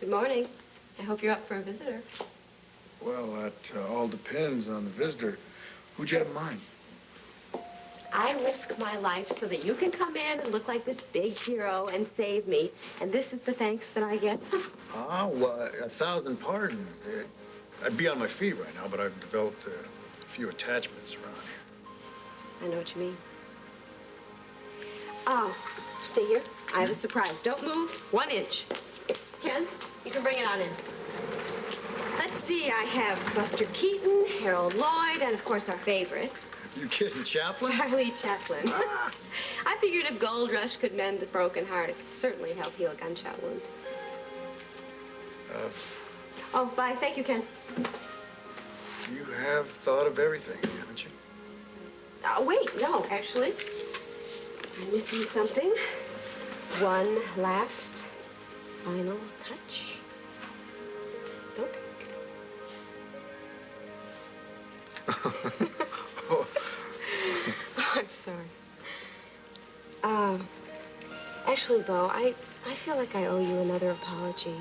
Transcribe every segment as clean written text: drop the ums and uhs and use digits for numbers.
Good morning. I hope you're up for a visitor. Well, that all depends on the visitor. Who'd you have in mind? I risk my life so that you can come in and look like this big hero and save me. And this is the thanks that I get. Ah, well, 1,000 pardons. I'd be on my feet right now, but I've developed a few attachments around here. I know what you mean. Oh, stay here. I have a surprise. Don't move 1 inch. Ken, you can bring it on in. Let's see, I have Buster Keaton, Harold Lloyd, and of course our favorite. You kidding, Chaplin? Charlie Chaplin. Ah. I figured if Gold Rush could mend a broken heart, it could certainly help heal a gunshot wound. Oh, bye. Thank you, Ken. You have thought of everything, haven't you? Wait, no, actually. I'm missing something. One last final touch. Nope. Oh. I'm sorry. Actually, Bo, I feel like I owe you another apology.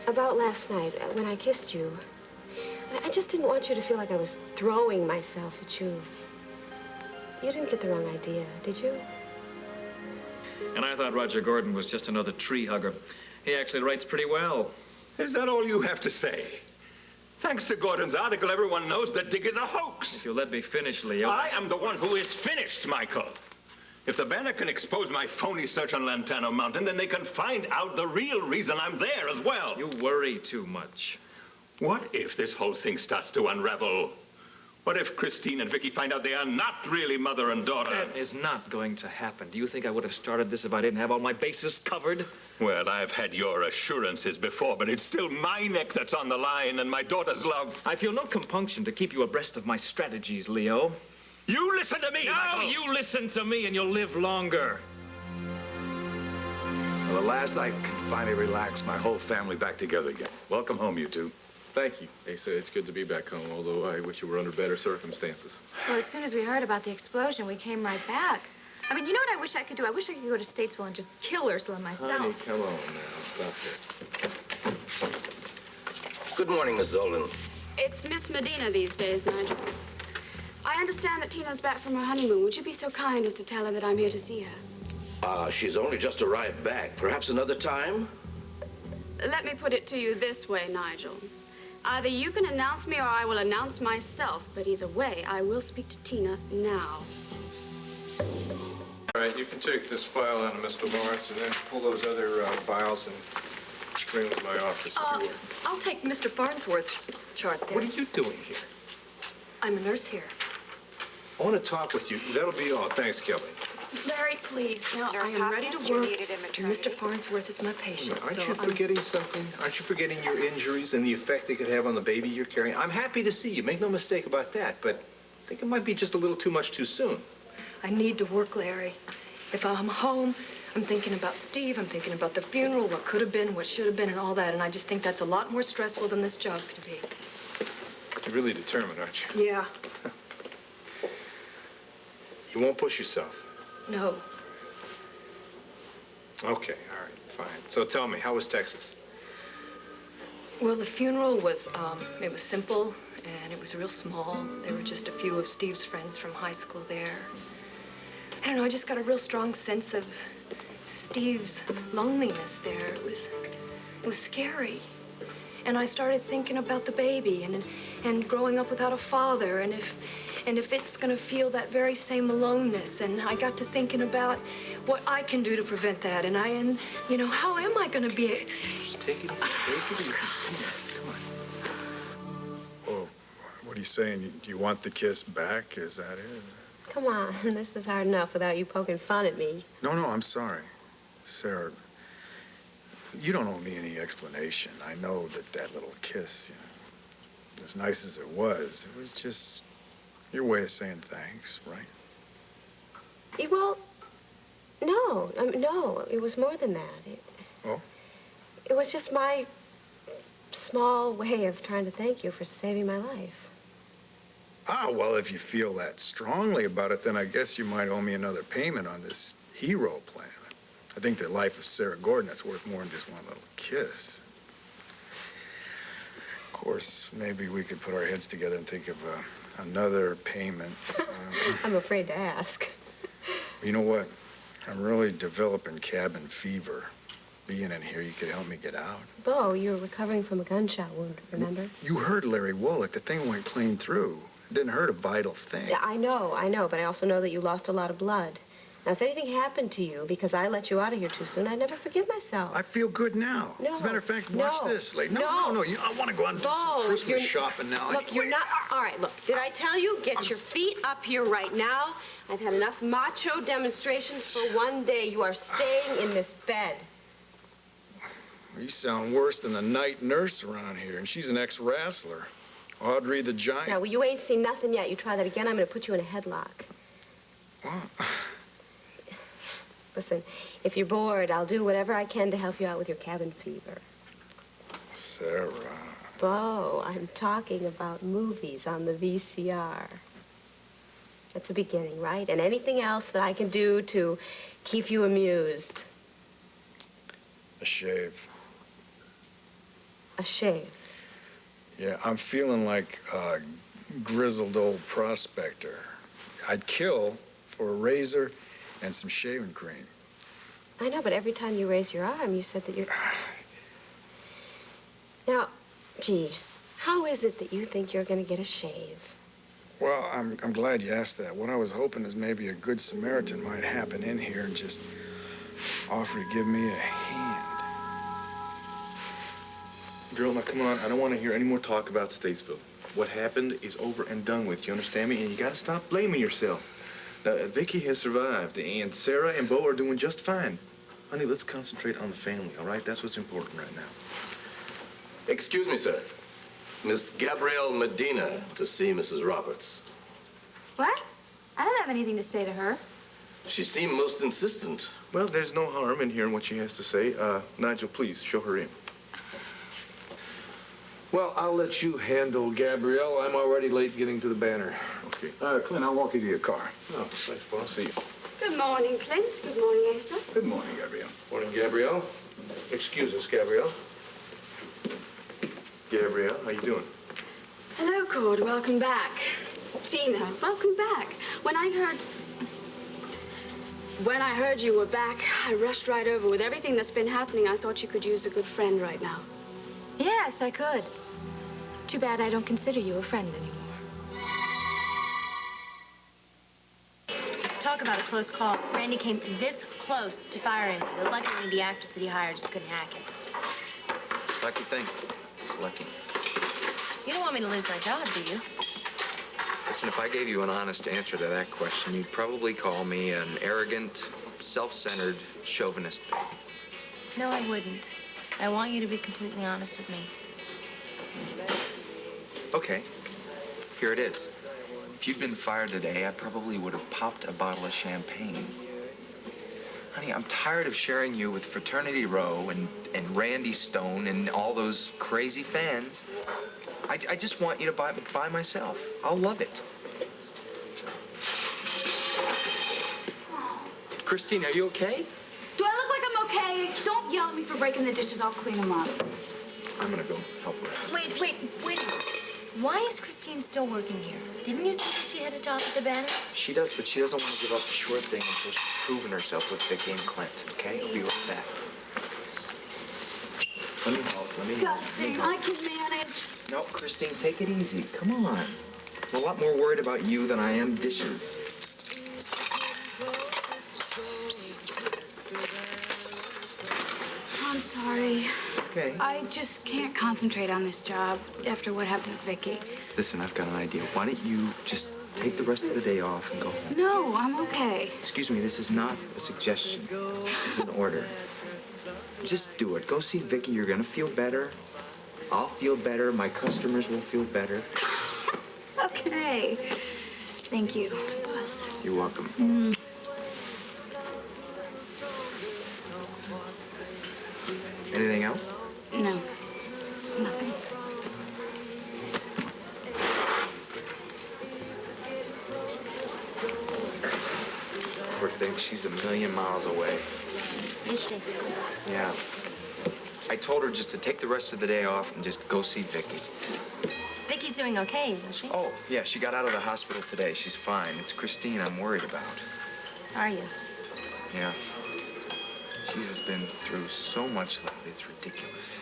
About last night, when I kissed you. I just didn't want you to feel like I was throwing myself at you. You didn't get the wrong idea, did you? And I thought Roger Gordon was just another tree hugger. He actually writes pretty well. Is that all you have to say? Thanks to Gordon's article, everyone knows that Dick is a hoax. If you'll let me finish, Leo. I am the one who is finished, Michael. If the Banner can expose my phony search on Lantano Mountain, then they can find out the real reason I'm there as well. You worry too much. What if this whole thing starts to unravel? What if Christine and Viki find out they are not really mother and daughter? That is not going to happen. Do you think I would have started this if I didn't have all my bases covered? Well, I've had your assurances before, but it's still my neck that's on the line and my daughter's love. I feel no compunction to keep you abreast of my strategies, Leo. You listen to me, No, Michael. you listen to me and you'll live longer. Well, at last I can finally relax my whole family back together again. Welcome home, you two. Thank you, Asa. It's good to be back home, although I wish you were under better circumstances. Well, as soon as we heard about the explosion, we came right back. I mean, you know what I wish I could do? I wish I could go to Statesville and just kill Ursula myself. Honey, come on now. Stop it. Good morning, Miss Zolan. It's Miss Medina these days, Nigel. I understand that Tina's back from her honeymoon. Would you be so kind as to tell her that I'm here to see her? She's only just arrived back. Perhaps another time? Let me put it to you this way, Nigel. Either you can announce me or I will announce myself, but either way, I will speak to Tina now. All right, you can take this file out of Mr. Lawrence and then pull those other files and bring them to my office if you will. I'll take Mr. Farnsworth's chart there. What are you doing here? I'm a nurse here. I want to talk with you. That'll be all. Thanks, Kelly. Larry, please. Now, I am ready to work, and Mr. Farnsworth is my patient, Aren't so you forgetting something? Aren't you forgetting your injuries and the effect they could have on the baby you're carrying? I'm happy to see you. Make no mistake about that, but I think it might be just a little too much too soon. I need to work, Larry. If I'm home, I'm thinking about Steve, I'm thinking about the funeral, what could have been, what should have been, and all that, and I just think that's a lot more stressful than this job could be. You're really determined, aren't you? Yeah. You won't push yourself. No. Okay, all right, fine. So tell me, how was Texas? Well, the funeral was, it was simple, and it was real small. There were just a few of Steve's friends from high school there. I don't know, I just got a real strong sense of Steve's loneliness there. It was scary. And I started thinking about the baby and growing up without a father, and if it's gonna feel that very same aloneness. And I got to thinking about what I can do to prevent that. And you know, how am I gonna be? Just take it easy. Come on. Oh, what are you saying? Do you want the kiss back? Is that it? Come on, this is hard enough without you poking fun at me. No, I'm sorry. Sarah, you don't owe me any explanation. I know that little kiss, you know, as nice as it was just your way of saying thanks, right? Well, no, no, it was more than that. Oh? It was just my small way of trying to thank you for saving my life. Ah, well, if you feel that strongly about it, then I guess you might owe me another payment on this hero plan. I think the life of Sarah Gordon is worth more than just one little kiss. Of course, maybe we could put our heads together and think of another payment. I'm afraid to ask. You know what? I'm really developing cabin fever. Being in here, you could help me get out. Bo, you're recovering from a gunshot wound, remember? You heard Larry Wollick. The thing went clean through. It didn't hurt a vital thing. Yeah, I know, but I also know that you lost a lot of blood. Now, if anything happened to you because I let you out of here too soon, I'd never forgive myself. I feel good now. No. As a matter of fact, watch this, lady. No. I want to go out and do some Christmas shopping now. Look, you're not... All right, look, did I tell you? Get your feet up here right now. I've had enough macho demonstrations for one day. You are staying in this bed. You sound worse than the night nurse around here, and she's an ex-wrestler. Audrey the Giant. Now, well, you ain't seen nothing yet. You try that again, I'm going to put you in a headlock. What? Listen, if you're bored, I'll do whatever I can to help you out with your cabin fever. Sarah. Bo, I'm talking about movies on the VCR. That's a beginning, right? And anything else that I can do to keep you amused. A shave. A shave? Yeah, I'm feeling like a grizzled old prospector. I'd kill for a razor and some shaving cream. I know, but every time you raise your arm, you said that you're... Now, gee, how is it that you think you're going to get a shave? Well, I'm glad you asked that. What I was hoping is maybe a good Samaritan might happen in here and just offer to give me a hand. Girl, now come on. I don't want to hear any more talk about Statesville. What happened is over and done with. You understand me? And you got to stop blaming yourself. Now, Viki has survived, and Sarah and Bo are doing just fine. Honey, let's concentrate on the family, all right? That's what's important right now. Excuse me, sir. Miss Gabrielle Medina to see Mrs. Roberts. What? I don't have anything to say to her. She seemed most insistent. Well, there's no harm in hearing what she has to say. Nigel, please, show her in. Well, I'll let you handle Gabrielle. I'm already late getting to the banner. Okay. Clint, I'll walk you to your car. Oh, thanks, Bo. I'll see you. Good morning, Clint. Good morning, Asa. Good morning, Gabrielle. Morning, Gabrielle. Excuse us, Gabrielle. Gabrielle, how you doing? Hello, Cord. Welcome back. Tina, welcome back. When I heard you were back, I rushed right over. With everything that's been happening, I thought you could use a good friend right now. Yes, I could. Too bad I don't consider you a friend anymore. Talk about a close call. Randy came this close to firing me. Luckily, the actress that he hired just couldn't hack it. Lucky thing. Lucky. You don't want me to lose my job, do you? Listen, if I gave you an honest answer to that question, you'd probably call me an arrogant, self-centered chauvinist. No, I wouldn't. I want you to be completely honest with me. Okay. Here it is. If you'd been fired today, I probably would have popped a bottle of champagne. Honey, I'm tired of sharing you with Fraternity Row and Randy Stone and all those crazy fans. I just want you to buy it by myself. I'll love it. Christine, are you okay? Do I look like I'm okay? Don't yell at me for breaking the dishes. I'll clean them up. I'm gonna go help her. Wait a minute. Why is Christine still working here? Didn't you say that she had a job at the banner? She does, but she doesn't want to give up the sure thing until she's proven herself with Viki and Clint, okay? I'll be right back. Let me help. Disgusting. I can manage. No, Christine, take it easy. Come on. I'm a lot more worried about you than I am dishes. I'm sorry. Okay. I just can't concentrate on this job after what happened to Viki. Listen, I've got an idea. Why don't you just take the rest of the day off and go home? No, I'm okay. Excuse me, this is not a suggestion. This is an order. Just do it. Go see Viki. You're gonna feel better. I'll feel better. My customers will feel better. Okay. Thank you, boss. You're welcome. Anything else? No, nothing. Poor thing, she's a million miles away. Is she? Yeah. I told her just to take the rest of the day off and just go see Viki. Vicky's doing okay, isn't she? Oh, yeah, she got out of the hospital today. She's fine. It's Christine I'm worried about. Are you? Yeah. She has been through so much lately, it's ridiculous.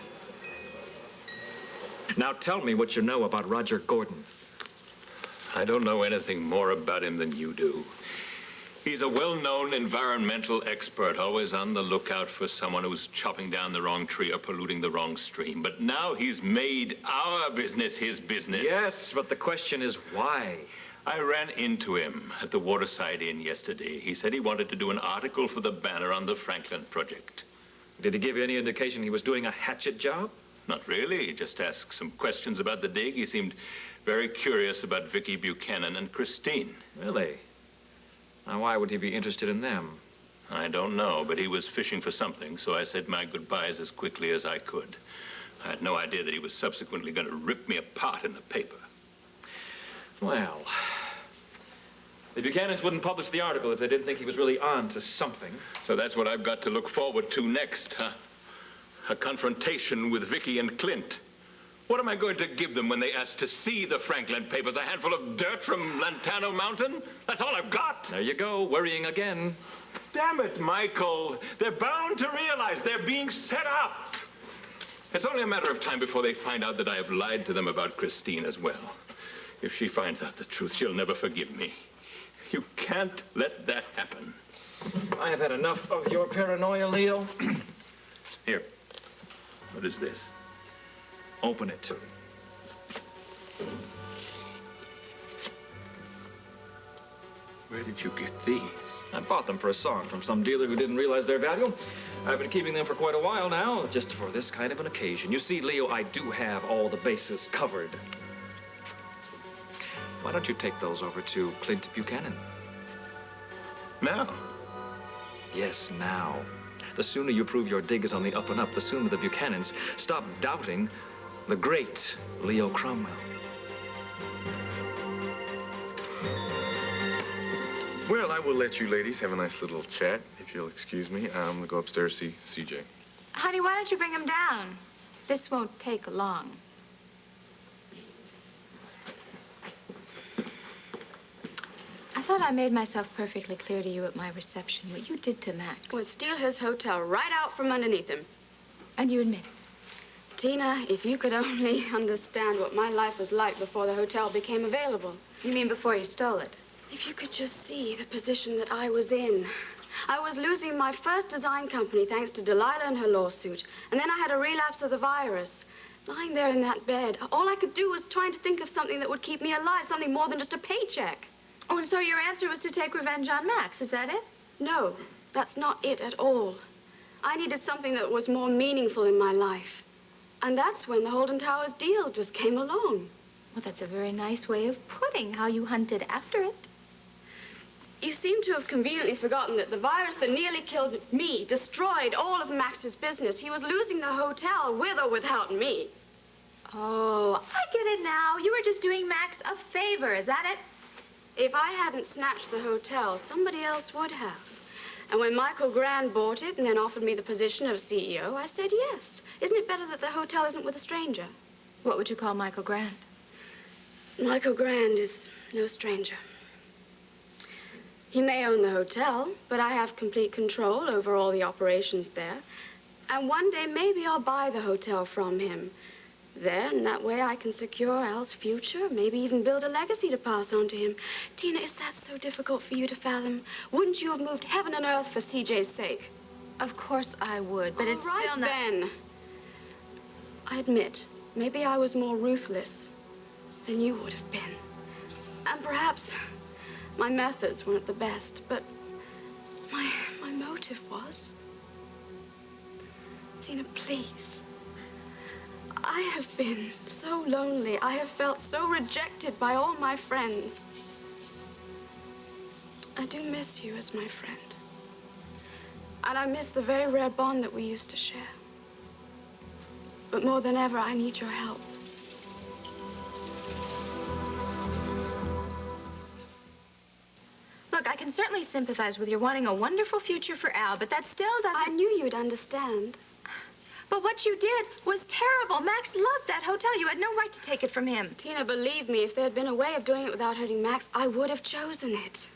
Now tell me what you know about Roger Gordon. I don't know anything more about him than you do. He's a well-known environmental expert, always on the lookout for someone who's chopping down the wrong tree or polluting the wrong stream. But now he's made our business his business. Yes, but the question is why? I ran into him at the Waterside Inn yesterday. He said he wanted to do an article for the Banner on the Franklin project. Did he give you any indication he was doing a hatchet job? Not really. He just asked some questions about the dig. He seemed very curious about Viki, Buchanan, and Christine. Really? Now, why would he be interested in them? I don't know, but he was fishing for something, so I said my goodbyes as quickly as I could. I had no idea that he was subsequently going to rip me apart in the paper. Well, the Buchanans wouldn't publish the article if they didn't think he was really on to something. So that's what I've got to look forward to next, huh? A confrontation with Viki and Clint. What am I going to give them when they ask to see the Franklin papers? A handful of dirt from Llanview Mountain? That's all I've got. There you go, worrying again. Damn it, Michael. They're bound to realize they're being set up. It's only a matter of time before they find out that I have lied to them about Christine as well. If she finds out the truth, she'll never forgive me. You can't let that happen. I have had enough of your paranoia, Leo. Here. What is this? Open it. Where did you get these? I bought them for a song from some dealer who didn't realize their value. I've been keeping them for quite a while now, just for this kind of an occasion. You see, Leo, I do have all the bases covered. Why don't you take those over to Clint Buchanan? Now? Yes, now. The sooner you prove your dig is on the up and up, the sooner the Buchanans stop doubting the great Leo Cromwell. Well, I will let you ladies have a nice little chat, if you'll excuse me. I'm going to go upstairs see CJ. Honey, why don't you bring him down? This won't take long. I thought I made myself perfectly clear to you at my reception what you did to Max. Would steal his hotel right out from underneath him. And you admit it. Tina, if you could only understand what my life was like before the hotel became available. You mean before you stole it? If you could just see the position that I was in. I was losing my first design company thanks to Delilah and her lawsuit. And then I had a relapse of the virus. Lying there in that bed, all I could do was trying to think of something that would keep me alive, something more than just a paycheck. Oh, and so your answer was to take revenge on Max, is that it? No, that's not it at all. I needed something that was more meaningful in my life. And that's when the Holden Towers deal just came along. Well, that's a very nice way of putting how you hunted after it. You seem to have conveniently forgotten that the virus that nearly killed me destroyed all of Max's business. He was losing the hotel with or without me. Oh, I get it now. You were just doing Max a favor, is that it? If I hadn't snatched the hotel, somebody else would have. And when Michael Grand bought it and then offered me the position of CEO, I said yes. Isn't it better that the hotel isn't with a stranger? What would you call Michael Grand? Michael Grand is no stranger. He may own the hotel, but I have complete control over all the operations there. And one day, maybe I'll buy the hotel from him. Then, that way I can secure Al's future, maybe even build a legacy to pass on to him. Tina, is that so difficult for you to fathom? Wouldn't you have moved heaven and earth for CJ's sake? Of course I would, but it's right, still not... then. I admit, maybe I was more ruthless than you would have been. And perhaps my methods weren't the best, but my motive was. Tina, please. I have been so lonely. I have felt so rejected by all my friends. I do miss you as my friend. And I miss the very rare bond that we used to share. But more than ever, I need your help. Look, Look, I can certainly sympathize with your wanting a wonderful future for Al, but that still doesn't... I knew you'd understand. But what you did was terrible. Max loved that hotel. You had no right to take it from him. Tina, believe me, if there had been a way of doing it without hurting Max, I would have chosen it.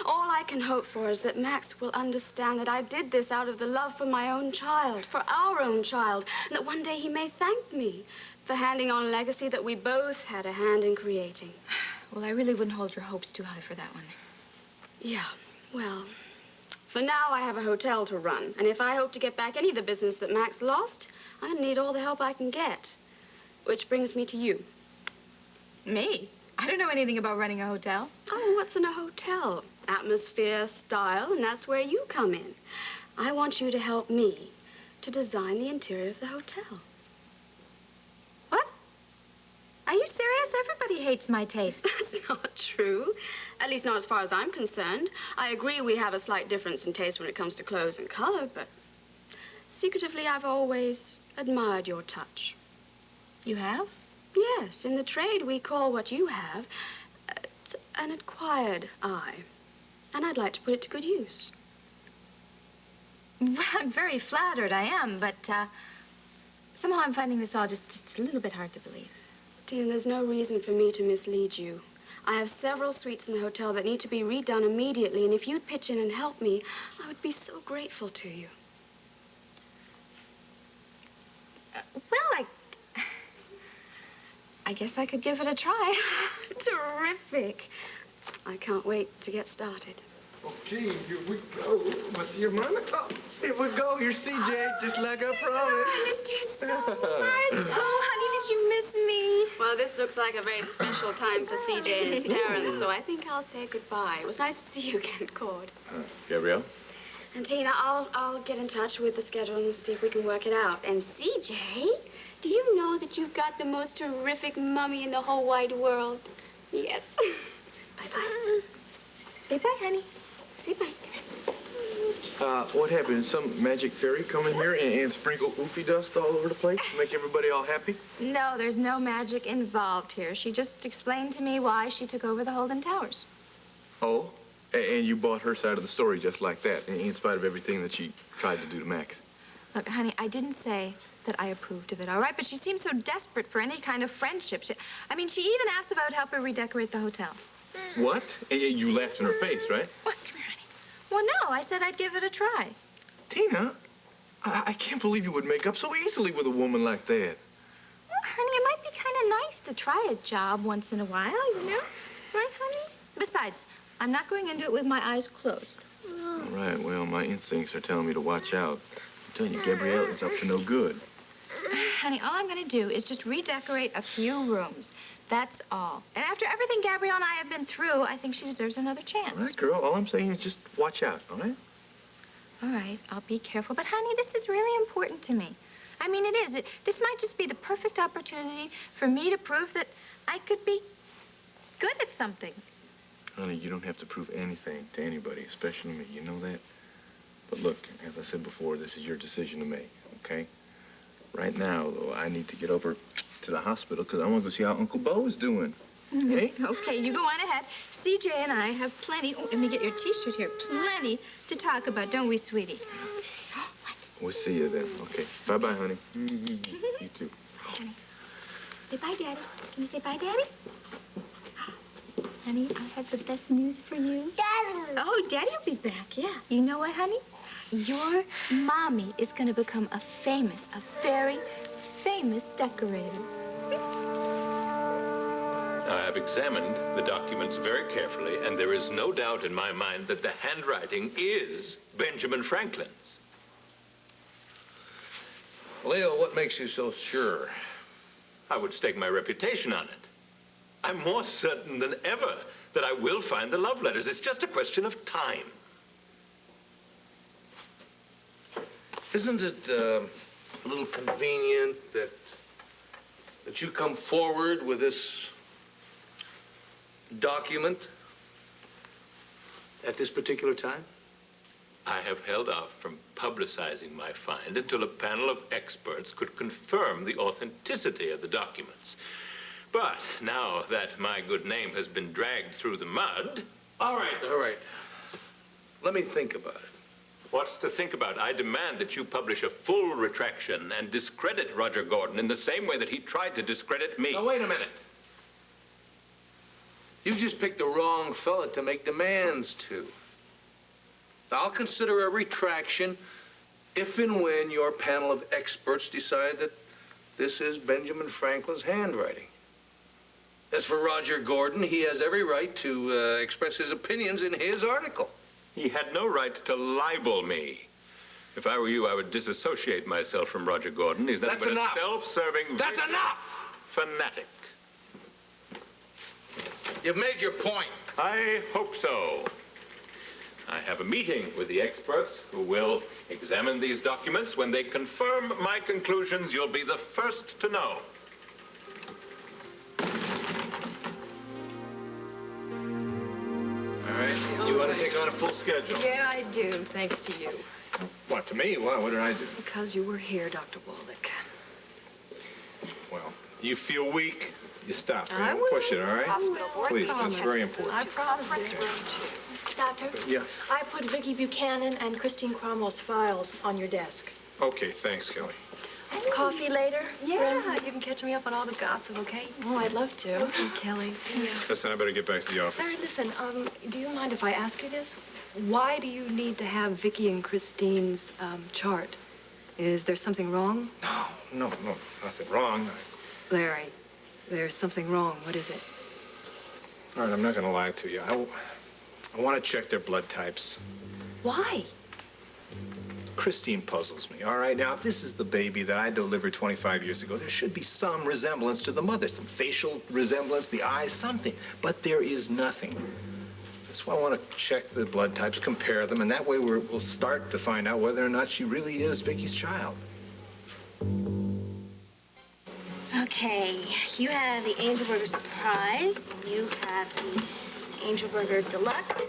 All I can hope for is that Max will understand that I did this out of the love for my own child, for our own child, and that one day he may thank me for handing on a legacy that we both had a hand in creating. Well, I really wouldn't hold your hopes too high for that one. Yeah, well, for now I have a hotel to run, and if I hope to get back any of the business that Max lost, I'm gonna need all the help I can get. Which brings me to you. Me? I don't know anything about running a hotel. Oh, what's in a hotel? Atmosphere, style, and that's where you come in. I want you to help me to design the interior of the hotel. What? Are you serious? Everybody hates my taste. That's not true. At least not as far as I'm concerned. I agree we have a slight difference in taste when it comes to clothes and color, but secretively I've always admired your touch. You have? Yes, in the trade we call what you have an acquired eye. And I'd like to put it to good use. Well, I'm very flattered, I am, but somehow I'm finding this all just a little bit hard to believe. Tina, there's no reason for me to mislead you. I have several suites in the hotel that need to be redone immediately, and if you'd pitch in and help me, I would be so grateful to you. Well, I guess I could give it a try. Terrific. I can't wait to get started. Okay, here we go. What's your money? Oh, here we go. You're CJ, just like I promised. I missed you so much. Oh, honey, did you miss me? Well, this looks like a very special time for CJ and his parents, so I think I'll say goodbye. It was nice to see you again, Cord. Gabrielle? And Tina, I'll get in touch with the schedule and see if we can work it out. And CJ, do you know that you've got the most terrific mummy in the whole wide world? Yes. Bye-bye. Say bye, honey. Say bye. What happened? Some magic fairy come in here and sprinkle oofy dust all over the place to make everybody all happy? No, there's no magic involved here. She just explained to me why she took over the Holden Towers. Oh? And you bought her side of the story just like that, in spite of everything that she tried to do to Max. Look, honey, I didn't say that I approved of it, all right? But she seemed so desperate for any kind of friendship. She even asked if I would help her redecorate the hotel. What? And you laughed in her face, right? What? Come here, honey. Well, no, I said I'd give it a try. Tina, I can't believe you would make up so easily with a woman like that. Well, honey, it might be kind of nice to try a job once in a while, you know? Right, honey? Besides, I'm not going into it with my eyes closed. All right, well, my instincts are telling me to watch out. I'm telling you, Gabrielle is up to no good. Honey, all I'm going to do is just redecorate a few rooms. That's all. And after everything Gabrielle and I have been through, I think she deserves another chance. All right, girl, all I'm saying is just watch out, all right? All right, I'll be careful. But, honey, this is really important to me. I mean, it is. This might just be the perfect opportunity for me to prove that I could be good at something. Honey, you don't have to prove anything to anybody, especially me. You know that? But look, as I said before, this is your decision to make, okay? Right now, though, I need to get over to the hospital because I want to go see how Uncle Bo is doing. Hey? Okay, you go on ahead. CJ and I have plenty. Oh, let me get your T-shirt here. Plenty to talk about, don't we, sweetie? We'll see you then. Okay. Bye-bye, honey. You too. Bye, honey. Say bye, Daddy. Can you say bye, Daddy? Honey, I have the best news for you. Daddy. Oh, Daddy will be back, yeah. You know what, honey? Your mommy is going to become a very famous decorator. I have examined the documents very carefully, and there is no doubt in my mind that the handwriting is Benjamin Franklin's. Leo, what makes you so sure? I would stake my reputation on it. I'm more certain than ever that I will find the love letters. It's just a question of time. Isn't it a little convenient that you come forward with this document at this particular time? I have held off from publicizing my find until a panel of experts could confirm the authenticity of the documents. But now that my good name has been dragged through the mud, All right, all right. Let me think about it. What's to think about? I demand that you publish a full retraction and discredit Roger Gordon in the same way that he tried to discredit me. Now, wait a minute. You just picked the wrong fella to make demands to. I'll consider a retraction if and when your panel of experts decide that this is Benjamin Franklin's handwriting. As for Roger Gordon, he has every right to express his opinions in his article. He had no right to libel me. If I were you, I would disassociate myself from Roger Gordon. He's nothing but a self-serving... That's enough! Fanatic. You've made your point. I hope so. I have a meeting with the experts who will examine these documents. When they confirm my conclusions, you'll be the first to know. All right. You want to take on a full schedule? Yeah, I do, thanks to you. What, to me? Why? What did I do? Because you were here, Dr. Wallach. Well, you feel weak, you stop. You I don't will. push it, all right? Hospital board Please, that's promise. very important. I promise Conference you. room 2. Doctor? Yeah. I put Viki Buchanan and Christine Cromwell's files on your desk. Okay, thanks, Kelly. Coffee later? Yeah, you can catch me up on all the gossip, okay? Oh, I'd love to. Okay, Kelly. See ya. Listen, I better get back to the office. Larry, listen, do you mind if I ask you this? Why do you need to have Viki and Christine's chart? Is there something wrong? No, nothing wrong. Larry, there's something wrong. What is it? All right, I'm not going to lie to you. I want to check their blood types. Why? Christine puzzles me, all right? Now, if this is the baby that I delivered 25 years ago, there should be some resemblance to the mother, some facial resemblance, the eyes, something. But there is nothing. That's why I want to check the blood types, compare them, and that way we'll start to find out whether or not she really is Vicky's child. Okay, you have the Angel Burger Surprise. You have the Angel Burger Deluxe.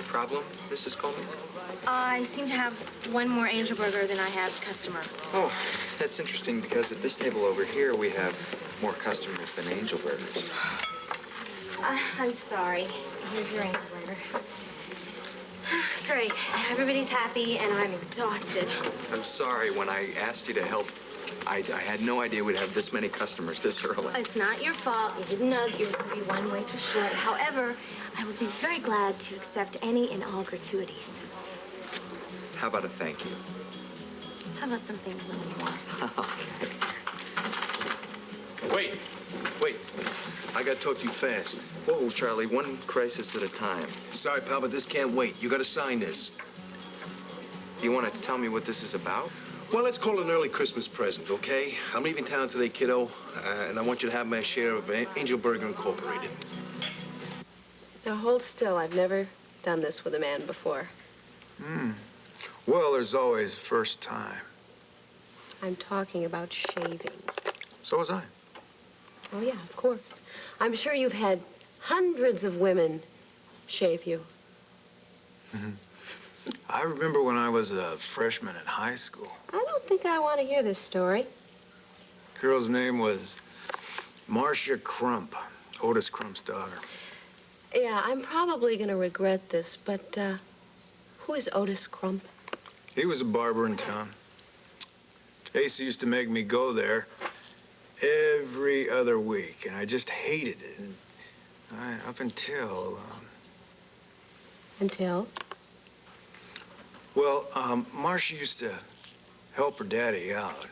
Problem, Mrs. Coleman? I seem to have one more Angel Burger than I have customer. Oh, that's interesting because at this table over here we have more customers than Angel Burgers. I'm sorry. Here's your Angel Burger. Great. Everybody's happy, and I'm exhausted. I'm sorry, when I asked you to help, I had no idea we'd have this many customers this early. It's not your fault. You didn't know that you were going to be one way too short. However, I would be very glad to accept any and all gratuities. How about a thank you? How about something a little more? Wait. I got to talk to you fast. Whoa, Charlie, one crisis at a time. Sorry, pal, but this can't wait. You got to sign this. Do you want to tell me what this is about? Well, let's call it an early Christmas present, okay? I'm leaving town today, kiddo, and I want you to have my share of Angel Burger Incorporated. Now, hold still. I've never done this with a man before. Well, there's always first time. I'm talking about shaving. So was I. Oh, yeah, of course. I'm sure you've had hundreds of women shave you. I remember when I was a freshman in high school. I don't think I want to hear this story. The girl's name was Marcia Crump, Otis Crump's daughter. Yeah, I'm probably going to regret this, but who is Otis Crump? He was a barber in town. Ace used to make me go there every other week, and I just hated it. And up until... Until? Well, Marcia used to help her daddy out.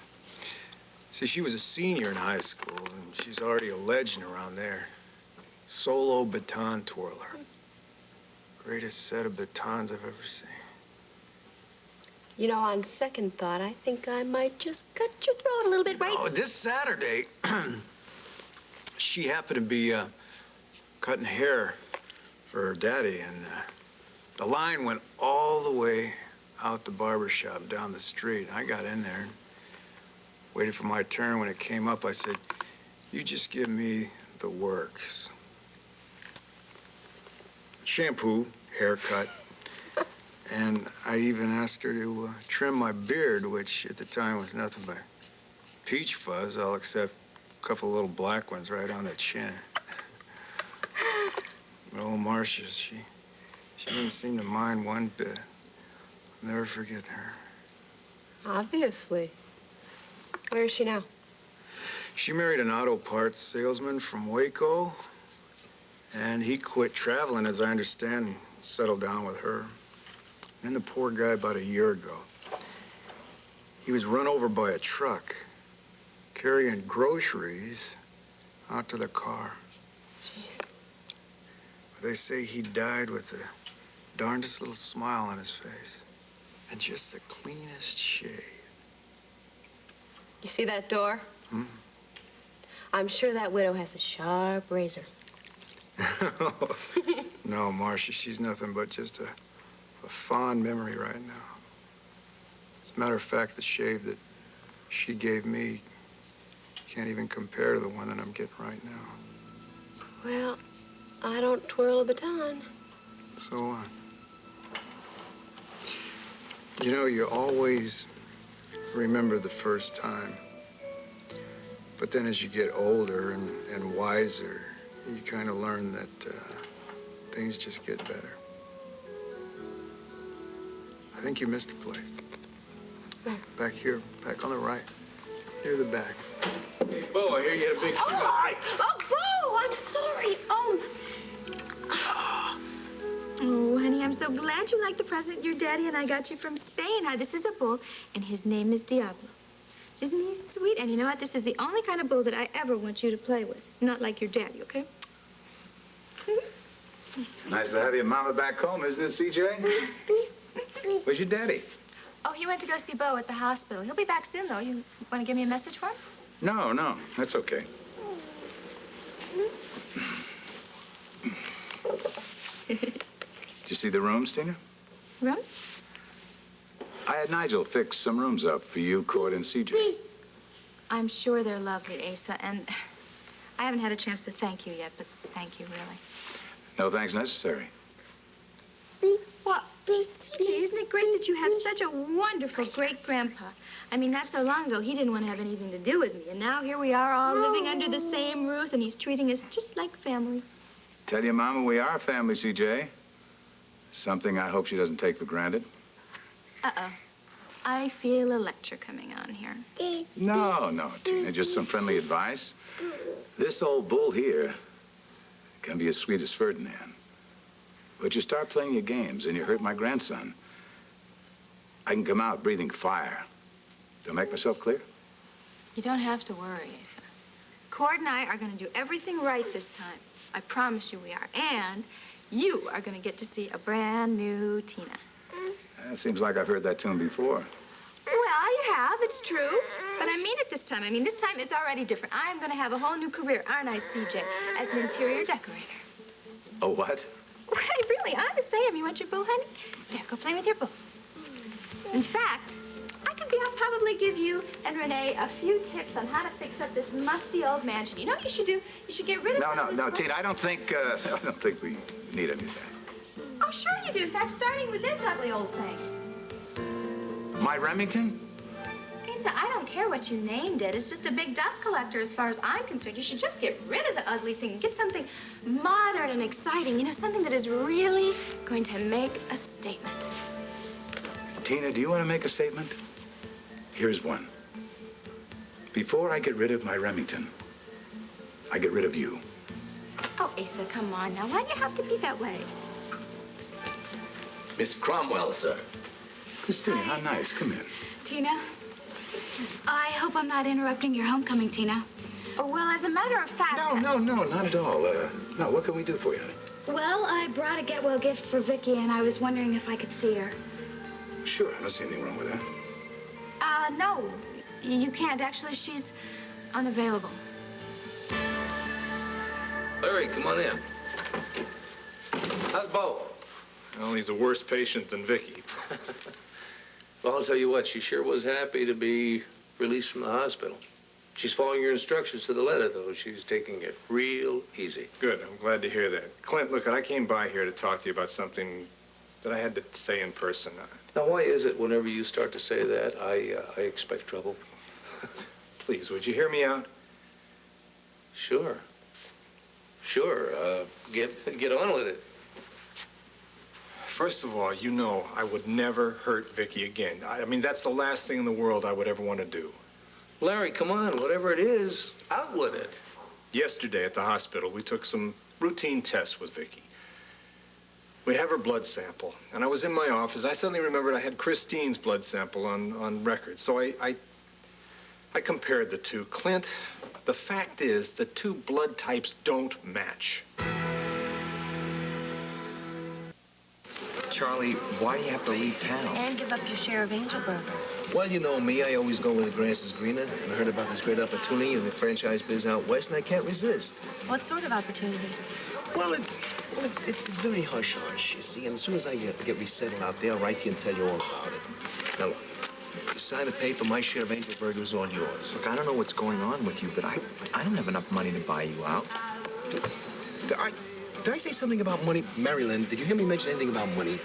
See, she was a senior in high school, and she's already a legend around there. Solo baton twirler. Greatest set of batons I've ever seen. You know, on second thought, I think I might just cut your throat a little bit, right? Oh, this Saturday, she happened to be cutting hair for her daddy, and the line went all the way out the barber shop down the street. I got in there and waited for my turn. When it came up, I said, "You just give me the works." Shampoo, haircut, and I even asked her to trim my beard, which at the time was nothing but peach fuzz, all except a couple of little black ones right on the chin. But old Marcia, she didn't seem to mind one bit. I'll never forget her. Obviously. Where is she now? She married an auto parts salesman from Waco, and he quit traveling, as I understand, and settled down with her. Then the poor guy, about a year ago, he was run over by a truck carrying groceries out to the car. Jeez. They say he died with the darndest little smile on his face and just the cleanest shave. You see that door? Hmm? I'm sure that widow has a sharp razor. No, Marcia, she's nothing but just a fond memory right now. As a matter of fact, the shave that she gave me can't even compare to the one that I'm getting right now. Well, I don't twirl a baton. So what? You know, you always remember the first time. But then as you get older and wiser, you kind of learn that things just get better. I think you missed a place. Where? Back here, back on the right, near the back. Hey, Bo, I hear you had a big... Oh, Bo, I'm sorry. Oh, honey, I'm so glad you like the present your daddy and I got you from Spain. Hi, this is a bull, and his name is Diablo. Isn't he sweet? And you know what? This is the only kind of bull that I ever want you to play with. Not like your daddy, okay? Nice to have your mama back home, isn't it, CJ? Where's your daddy? Oh, he went to go see Bo at the hospital. He'll be back soon, though. You want to give me a message for him? No, that's okay. Did you see the rooms, Tina? Rooms? I had Nigel fix some rooms up for you, Cord, and CJ. I'm sure they're lovely, Asa, and I haven't had a chance to thank you yet, but thank you, really. No thanks necessary. Well, CJ, isn't it great that you have such a wonderful great-grandpa? I mean, not so long ago, he didn't want to have anything to do with me, and now here we are all living under the same roof, and he's treating us just like family. Tell your mama we are family, CJ. Something I hope she doesn't take for granted. Uh-oh. I feel a lecture coming on here. No, Tina, just some friendly advice. This old bull here can be as sweet as Ferdinand. But you start playing your games and you hurt my grandson, I can come out breathing fire. Do I make myself clear? You don't have to worry, Asa. Cord and I are going to do everything right this time. I promise you we are. And you are going to get to see a brand new Tina. It seems like I've heard that tune before. Well, you have. It's true. But I mean it this time. I mean, this time it's already different. I am going to have a whole new career, aren't I, CJ, as an interior decorator. Oh, what? Right, really, honestly. You want your bull, honey? There, go play with your bull. In fact, I'll probably give you and Renee a few tips on how to fix up this musty old mansion. You know what you should do? You should get rid of some of this No, Tina, I don't think we need any of that. Oh, sure you do. In fact, starting with this ugly old thing. My Remington? Asa, I don't care what you named it. It's just a big dust collector as far as I'm concerned. You should just get rid of the ugly thing and get something modern and exciting. You know, something that is really going to make a statement. Tina, do you want to make a statement? Here's one. Before I get rid of my Remington, I get rid of you. Oh, Asa, come on now. Why do you have to be that way? Miss Cromwell, sir. Christine, how nice. Come in. Tina, I hope I'm not interrupting your homecoming, Tina. Oh, well, as a matter of fact... No, not at all. No, what can we do for you, honey? Well, I brought a get-well gift for Viki, and I was wondering if I could see her. Sure, I don't see anything wrong with that. No. You can't. Actually, she's unavailable. Larry, come on in. How's Bo? Well, he's a worse patient than Viki. Well, I'll tell you what, she sure was happy to be released from the hospital. She's following your instructions to the letter, though. She's taking it real easy. Good. I'm glad to hear that. Clint, look, I came by here to talk to you about something that I had to say in person. Now, why is it whenever you start to say that, I expect trouble? Please, would you hear me out? Sure. Sure, get on with it. First of all, you know I would never hurt Viki again. I mean, that's the last thing in the world I would ever want to do. Larry, come on, whatever it is, out with it. Yesterday at the hospital, we took some routine tests with Viki. We have her blood sample, and I was in my office. I suddenly remembered I had Christine's blood sample on record, so I compared the two. Clint, the fact is the two blood types don't match. Charlie, why do you have to leave town? And give up your share of Angel Burger. Well, you know me. I always go where the grass is greener. And I heard about this great opportunity in the franchise biz out west, and I can't resist. What sort of opportunity? Well, it's very hush-hush, you see. And as soon as I get resettled out there, I'll write to you and tell you all about it. Now, look, you sign the paper, my share of Angel Burger is all yours. Look, I don't know what's going on with you, but I don't have enough money to buy you out. Did I say something about money? Mari Lynn, did you hear me mention anything about money?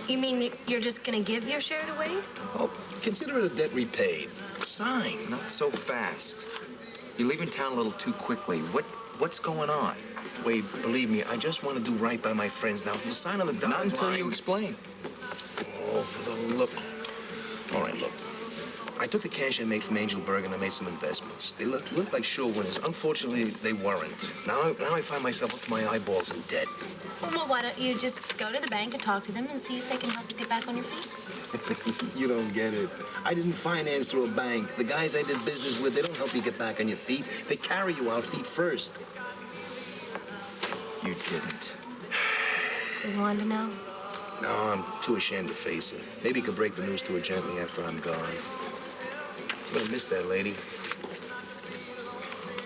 You mean you're just gonna give your share to Wade? Well, consider it a debt repaid. Sign. Not so fast. You're leaving town a little too quickly. What's going on? Wade, believe me, I just want to do right by my friends now. You sign on the dotted Not until line. you explain. Oh, for the look. All right, look. I took the cash I made from Angel Burger and I made some investments. They looked like sure winners. Unfortunately, they weren't. Now I find myself up to my eyeballs in debt. Well, why don't you just go to the bank and talk to them and see if they can help you get back on your feet? You don't get it. I didn't finance through a bank. The guys I did business with, they don't help you get back on your feet. They carry you out feet first. You didn't. Does Wanda know? No, I'm too ashamed to face it. Maybe you could break the news to her gently after I'm gone. I'm gonna miss that lady.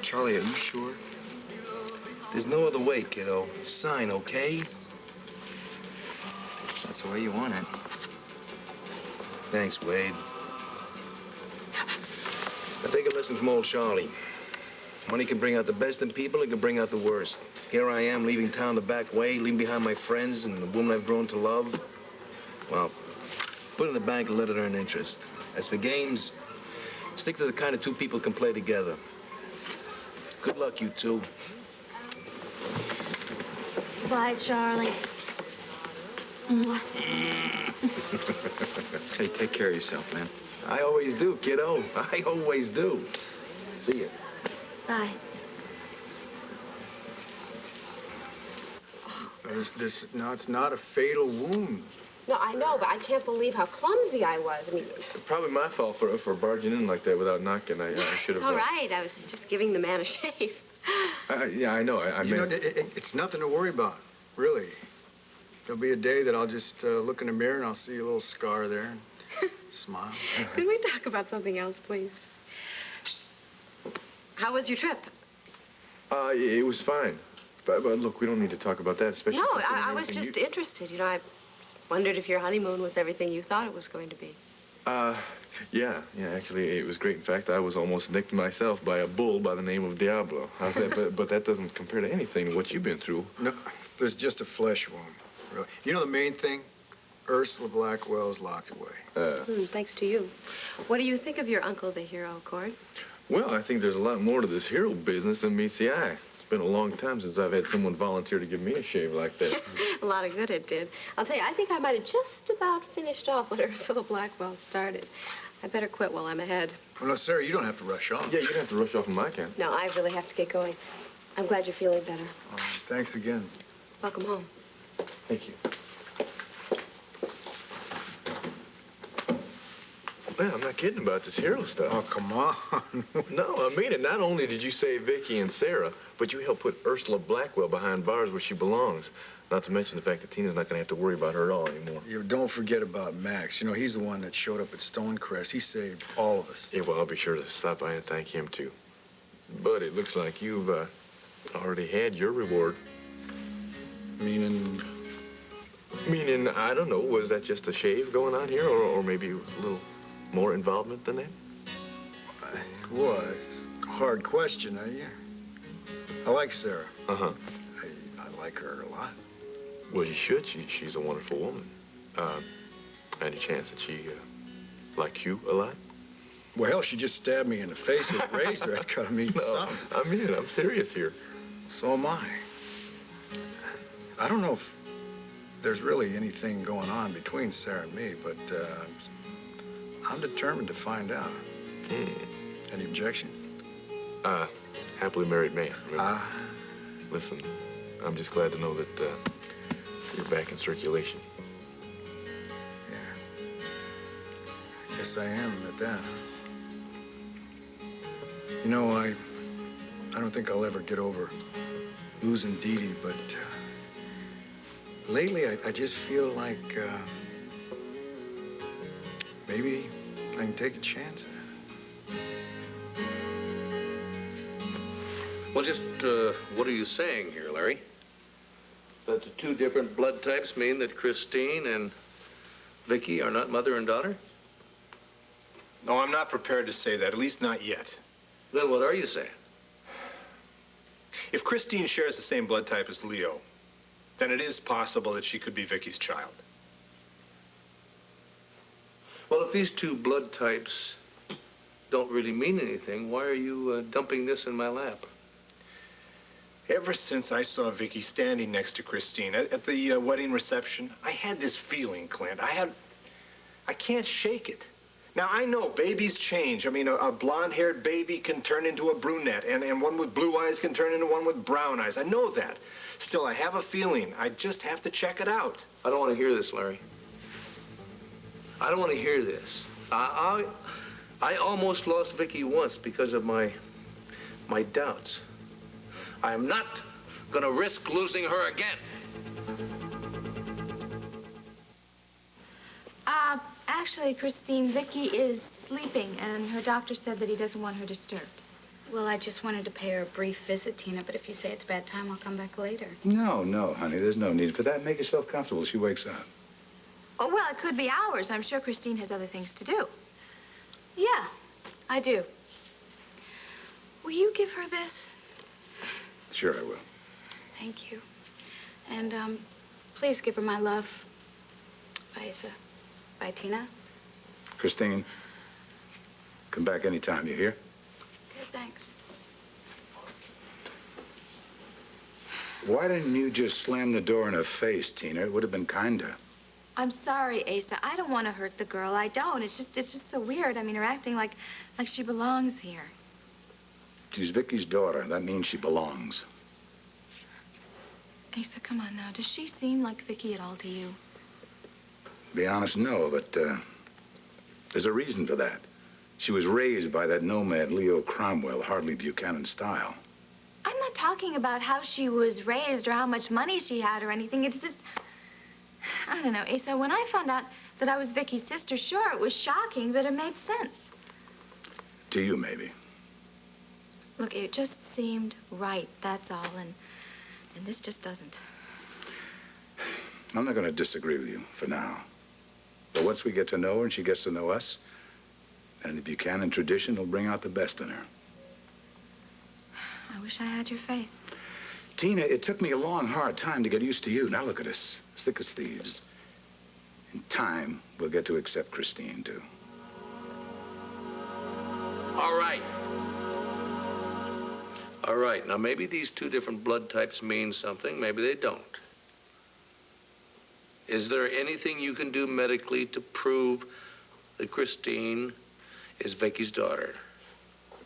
Charlie, are you sure? There's no other way, kiddo. Sign, okay? That's the way you want it. Thanks, Wade. Now take a lesson from old Charlie. Money can bring out the best in people, it can bring out the worst. Here I am, leaving town the back way, leaving behind my friends and the woman I've grown to love. Well, put it in the bank and let it earn interest. As for games, stick to the kind of two people can play together. Good luck, you two. Bye, Charlie. Hey, take care of yourself, man. I always do, kiddo. I always do. See ya. Bye. No, it's not a fatal wound. No, I know, but I can't believe how clumsy I was. I mean, Probably my fault for barging in like that without knocking. I should it's have. all right. I was just giving the man a shave. Yeah, I know. I You know, mean, it's nothing to worry about, really. There'll be a day that I'll just look in the mirror and I'll see a little scar there and smile. Could we talk about something else, please? How was your trip? it was fine. But look, we don't need to talk about that, especially. No, considering I was everything just interested. You know, I just wondered if your honeymoon was everything you thought it was going to be. Yeah, actually, it was great. In fact, I was almost nicked myself by a bull by the name of Diablo. I said, but that doesn't compare to anything to what you've been through. No, there's just a flesh wound, really. You know the main thing? Ursula Blackwell's locked away. Thanks to you. What do you think of your uncle, the hero, Cord? Well, I think there's a lot more to this hero business than meets the eye. It's been a long time since I've had someone volunteer to give me a shave like that. A lot of good it did. I'll tell you, I think I might have just about finished off what Ursula Blackwell started. I better quit while I'm ahead. Well, no, Sarah, you don't have to rush off. Yeah, you don't have to rush off in my camp. No, I really have to get going. I'm glad you're feeling better. Thanks again. Welcome home. Thank you. Man, I'm not kidding about this hero stuff. Oh, come on. No, I mean it. Not only did you save Viki and Sarah, but you helped put Ursula Blackwell behind bars where she belongs. Not to mention the fact that Tina's not going to have to worry about her at all anymore. You don't forget about Max. You know, he's the one that showed up at Stonecrest. He saved all of us. Yeah, well, I'll be sure to stop by and thank him, too. But it looks like you've already had your reward. Meaning? Meaning, I don't know, was that just a shave going on here, or maybe a little more involvement than that? Well, it's a hard question. I like Sarah. Uh-huh. I like her a lot. Well, you should. She's a wonderful woman. Any chance that she likes you a lot? Well, hell, she just stabbed me in the face with a razor. That's gotta mean something. I mean it. I'm serious here. So am I. I don't know if there's really anything going on between Sarah and me, but I'm determined to find out. Any objections? Happily married man. Listen, I'm just glad to know that you're back in circulation. Yeah. I guess I am at that. You know, I don't think I'll ever get over losing Dee Dee, but lately I just feel like maybe I can take a chance. Well, just what are you saying here, Larry? That the two different blood types mean that Christine and Viki are not mother and daughter? No, I'm not prepared to say that, at least not yet. Then what are you saying? If Christine shares the same blood type as Leo, then it is possible that she could be Viki's child. Well, if these two blood types don't really mean anything, why are you dumping this in my lap? Ever since I saw Viki standing next to Christine at the wedding reception, I had this feeling, Clint. I can't shake it. Now, I know babies change. I mean, a blonde-haired baby can turn into a brunette, and one with blue eyes can turn into one with brown eyes. I know that. Still, I have a feeling. I just have to check it out. I don't want to hear this, Larry. I don't want to hear this. I almost lost Viki once because of my doubts. I am not going to risk losing her again. Actually, Christine, Viki is sleeping, and her doctor said that he doesn't want her disturbed. Well, I just wanted to pay her a brief visit, Tina, but if you say it's bad time, I'll come back later. No, honey, there's no need for that. Make yourself comfortable. She wakes up. Oh, well, it could be hours. I'm sure Christine has other things to do. Yeah, I do. Will you give her this? Sure, I will. Thank you. And, please give her my love. Bye, Asa. Bye, Tina. Christine, come back anytime, you hear? Okay, thanks. Why didn't you just slam the door in her face, Tina? It would have been kinder. I'm sorry, Asa. I don't want to hurt the girl. I don't. It's just so weird. I mean, her acting like she belongs here. She's Vicky's daughter. That means she belongs. Asa, come on now. Does she seem like Viki at all to you? Be honest, no, but there's a reason for that. She was raised by that nomad Leo Cromwell, hardly Buchanan style. I'm not talking about how she was raised or how much money she had or anything. It's just, I don't know, Asa, when I found out that I was Vicky's sister, sure, it was shocking, but it made sense. To you, maybe. Look, it just seemed right, that's all, and this just doesn't. I'm not going to disagree with you for now. But once we get to know her and she gets to know us, then the Buchanan tradition will bring out the best in her. I wish I had your faith. Tina, it took me a long, hard time to get used to you. Now look at us, as thick as thieves. In time, we'll get to accept Christine, too. All right. All right. Now, maybe these two different blood types mean something. Maybe they don't. Is there anything you can do medically to prove that Christine is Vicky's daughter?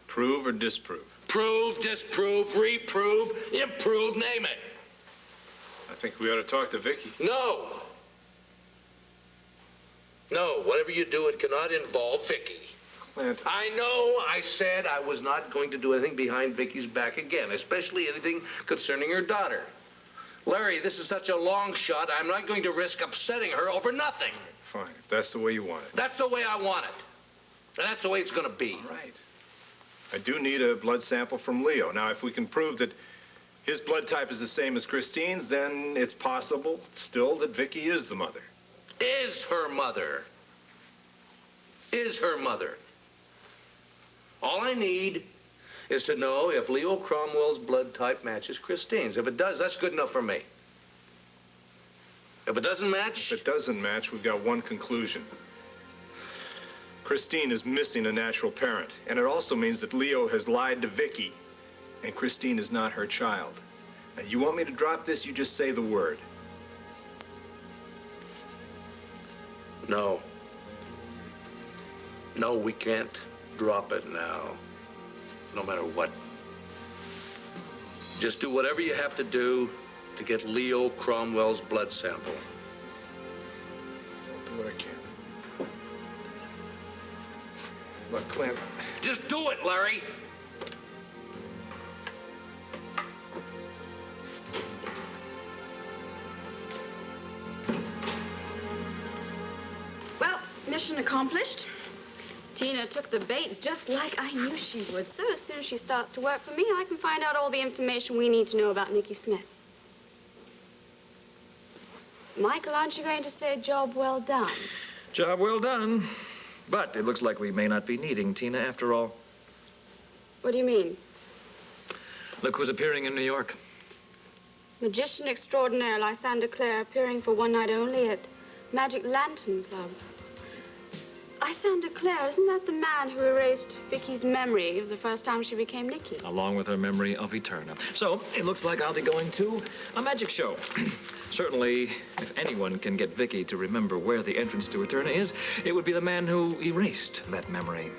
Prove or disprove? Prove, disprove, reprove, improve, name it. I think we ought to talk to Viki. No. No, whatever you do, it cannot involve Viki. Clint. I know I said I was not going to do anything behind Vicky's back again, especially anything concerning her daughter. Larry, this is such a long shot, I'm not going to risk upsetting her over nothing. Fine, if that's the way you want it. That's the way I want it. And that's the way it's going to be. All right. I do need a blood sample from Leo. Now, if we can prove that his blood type is the same as Christine's, then it's possible still that Viki is the mother. Is her mother. Is her mother. All I need is to know if Leo Cromwell's blood type matches Christine's. If it does, that's good enough for me. If it doesn't match... If it doesn't match, we've got one conclusion. Christine is missing a natural parent, and it also means that Leo has lied to Viki, and Christine is not her child. And you want me to drop this, you just say the word. No. No, we can't drop it now. No matter what. Just do whatever you have to do to get Leo Cromwell's blood sample. I'll do what I can. Look, Clint. Just do it, Larry! Well, mission accomplished. Tina took the bait just like I knew she would. So as soon as she starts to work for me, I can find out all the information we need to know about Nicky Smith. Michael, aren't you going to say job well done? Job well done. But it looks like we may not be needing Tina after all. What do you mean? Look who's appearing in New York. Magician extraordinaire Lysander Clare appearing for one night only at Magic Lantern Club. Lysander Clare, isn't that the man who erased Viki's memory of the first time she became Nicky? Along with her memory of Eterna. So it looks like I'll be going to a magic show. Certainly, if anyone can get Viki to remember where the entrance to Eterna is, it would be the man who erased that memory.